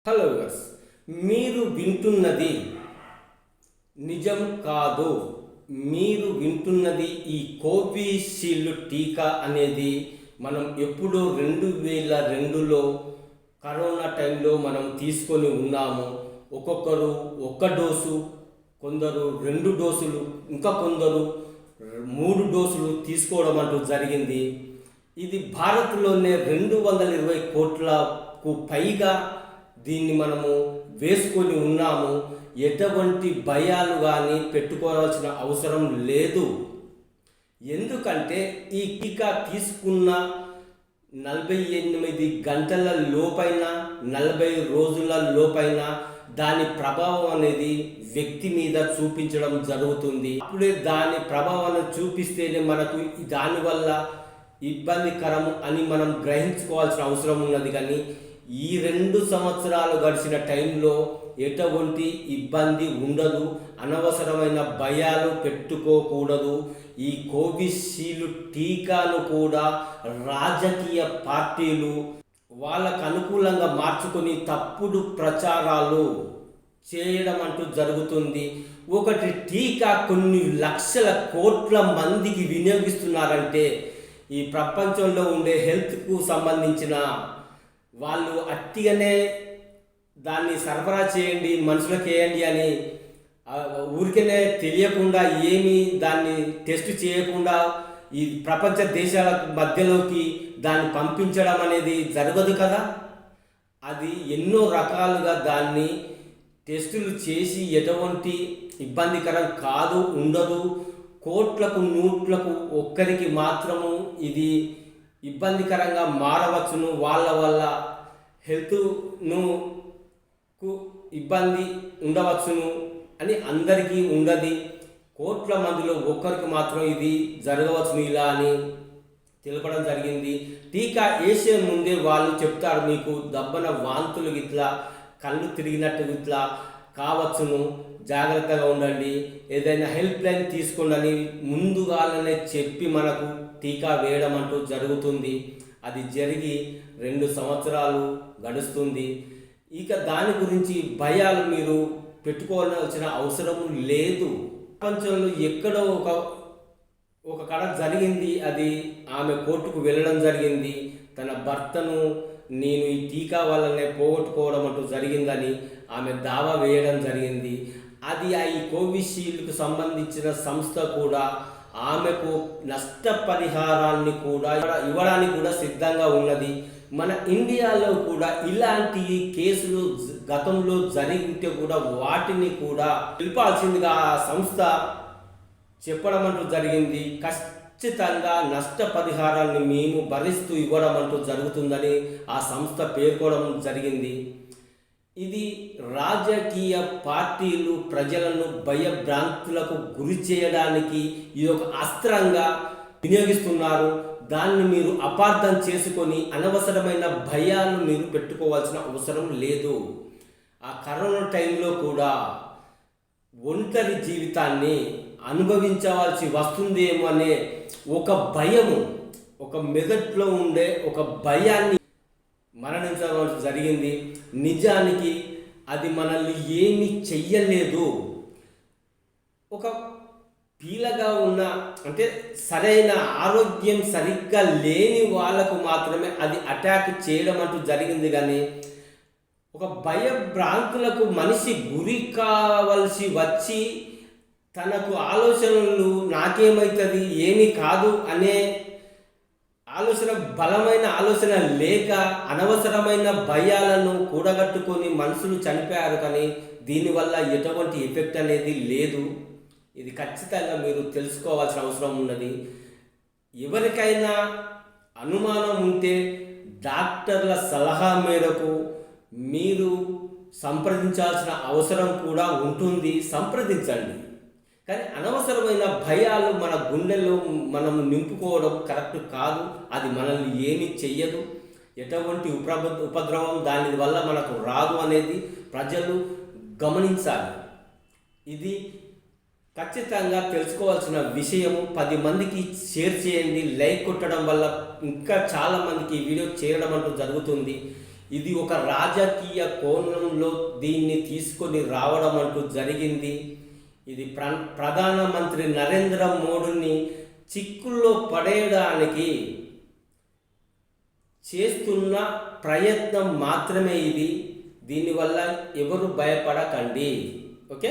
Hello viewers, మీరు వింటున్నది నిజం కాదు. మీరు వింటున్నది ఈ కోవిషీల్డ్ టీకా అనేది మనం ఎప్పుడో 2002లో కరోనా టైంలో మనం తీసుకొని ఉన్నాము. ఒక్కొక్కరు ఒక్క డోసు, కొందరు 2 డోసులు, ఇంకా కొందరు 3 డోసులు తీసుకోవడం అంటూ జరిగింది. ఇది భారత్లోనే 220 కోట్లకు పైగా దీన్ని మనము వేసుకొని ఉన్నాము. ఎటువంటి భయాలు కానీ పెట్టుకోవాల్సిన అవసరం లేదు. ఎందుకంటే ఈ టీకా తీసుకున్న 48 గంటల లోపైన 40 రోజుల లోపైన దాని ప్రభావం అనేది వ్యక్తి మీద చూపించడం జరుగుతుంది. అప్పుడే దాని ప్రభావాన్ని చూపిస్తేనే మనకు దానివల్ల ఇబ్బందికరం అని మనం గ్రహించుకోవాల్సిన అవసరం ఉన్నది. కానీ ఈ 2 సంవత్సరాలు గడిచిన టైంలో ఎటువంటి ఇబ్బంది ఉండదు. అనవసరమైన భయాలు పెట్టుకోకూడదు. ఈ కోవిషీల్డ్ టీకాను కూడా రాజకీయ పార్టీలు వాళ్ళకు అనుకూలంగా మార్చుకొని తప్పుడు ప్రచారాలు చేయడం అంటూ జరుగుతుంది. ఒకటి టీకా కొన్ని లక్షల కోట్ల మందికి వినియోగిస్తున్నారంటే ఈ ప్రపంచంలో ఉండే హెల్త్కు సంబంధించిన వాళ్ళు అట్టిగానే దాన్ని సరఫరా చేయండి, మనుషులకు వేయండి అని ఊరికనే తెలియకుండా ఏమీ దాన్ని టెస్ట్ చేయకుండా ఈ ప్రపంచ దేశాల మధ్యలోకి దాన్ని పంపించడం అనేది జరగదు కదా. అది ఎన్నో రకాలుగా దాన్ని టెస్టులు చేసి ఎటువంటి ఇబ్బందికరం కాదు, ఉండదు. కోట్లకు నూట్లకు ఒక్కరికి మాత్రము ఇది ఇబ్బందికరంగా మారవచ్చును. వాళ్ళ వల్ల హెల్త్ను ఇబ్బంది ఉండవచ్చును అని అందరికీ ఉండదు. కోట్ల మందిలో ఒక్కరికి మాత్రం ఇది జరగవచ్చును ఇలా అని తెలపడం జరిగింది. టీకా వేసే ముందే వాళ్ళు చెప్తారు, మీకు దబ్బన వాంతులు గిట్లా కళ్ళు తిరిగినట్టు గిట్లా కావచ్చును, జాగ్రత్తగా ఉండండి, ఏదైనా హెల్ప్ లైన్ తీసుకోండి అని ముందుగానే చెప్పి మనకు టీకా వేయడం అంటూ జరుగుతుంది. అది జరిగి 2 సంవత్సరాలు గడుస్తుంది. ఇక దాని గురించి భయాలు మీరు పెట్టుకోవాల్సిన అవసరం లేదు. ప్రపంచంలో ఎక్కడో ఒక కథ జరిగింది. అది ఆమె కోర్టుకు వెళ్ళడం జరిగింది. తన భర్తను నేను ఈ టీకా వల్లనే పోగొట్టుకోవడం అంటూ జరిగిందని ఆమె దావా వేయడం జరిగింది. అది ఈ కోవిషీల్డ్కు సంబంధించిన సంస్థ కూడా ఆమెకు నష్టపరిహారాన్ని కూడా ఇవ్వడానికి కూడా సిద్ధంగా ఉన్నది. మన ఇండియాలో కూడా ఇలాంటి కేసులు గతంలో జరిగితే కూడా వాటిని కూడా పిలపాల్సిందిగా ఆ సంస్థ చెప్పడం అంటూ జరిగింది. ఖచ్చితంగా నష్టపరిహారాన్ని మేము భరిస్తూ ఇవ్వడం అంటూ జరుగుతుందని ఆ సంస్థ పేర్కోవడం జరిగింది. ఇది రాజకీయ పార్టీలు ప్రజలను భయభ్రాంతులకు గురి చేయడానికి ఇది ఒక అస్త్రంగా వినియోగిస్తున్నారు. దాన్ని మీరు అపార్థం చేసుకొని అనవసరమైన భయాలు మీరు పెట్టుకోవాల్సిన అవసరం లేదు. ఆ కరోనా టైంలో కూడా ఒంటరి జీవితాన్ని అనుభవించవలసి వస్తుందేమో అనే ఒక భయము, ఒక మెదట్లో ఉండే ఒక భయాన్ని మరణించడం జరిగింది. నిజానికి అది మనల్ని ఏమీ చెయ్యలేదు. ఒక పీలగా ఉన్న అంటే సరైన ఆరోగ్యం సరిగ్గా లేని వాళ్ళకు మాత్రమే అది అటాక్ చేయడం అంటూ జరిగింది. కానీ ఒక భయభ్రాంతులకు మనిషి గురి కావలసి వచ్చి తనకు ఆలోచనలు నాకేమవుతుంది ఏమీ కాదు అనే ఆలోచన, బలమైన ఆలోచన లేక అనవసరమైన భయాలను కూడగట్టుకొని మనుషులు చనిపోయారు. కానీ దీనివల్ల ఎటువంటి ఎఫెక్ట్ అనేది లేదు. ఇది ఖచ్చితంగా మీరు తెలుసుకోవాల్సిన అవసరం ఉన్నది. ఎవరికైనా అనుమానం ఉంటే డాక్టర్ల సలహా మేరకు మీరు సంప్రదించాల్సిన అవసరం కూడా ఉంటుంది. సంప్రదించండి. కానీ అనవసరమైన భయాలు మన గుండెల్లో మనం నింపుకోవడం కరెక్ట్ కాదు. అది మనల్ని ఏమీ చెయ్యదు. ఎటువంటి ఉపద్రవం దాని వల్ల మనకు రాదు అనేది ప్రజలు గమనించాలి. ఇది ఖచ్చితంగా తెలుసుకోవాల్సిన విషయము. 10 మందికి షేర్ చేయండి. లైక్ కొట్టడం వల్ల ఇంకా చాలామందికి ఈ వీడియో చేరడం అంటూ జరుగుతుంది. ఇది ఒక రాజకీయ కోణంలో దీన్ని తీసుకొని రావడం అంటూ జరిగింది. ఇది ప్రధానమంత్రి నరేంద్ర మోడీని చిక్కుల్లో పడేయడానికి చేస్తున్న ప్రయత్నం మాత్రమే ఇది. దీనివల్ల ఎవరు భయపడకండి. ఓకే.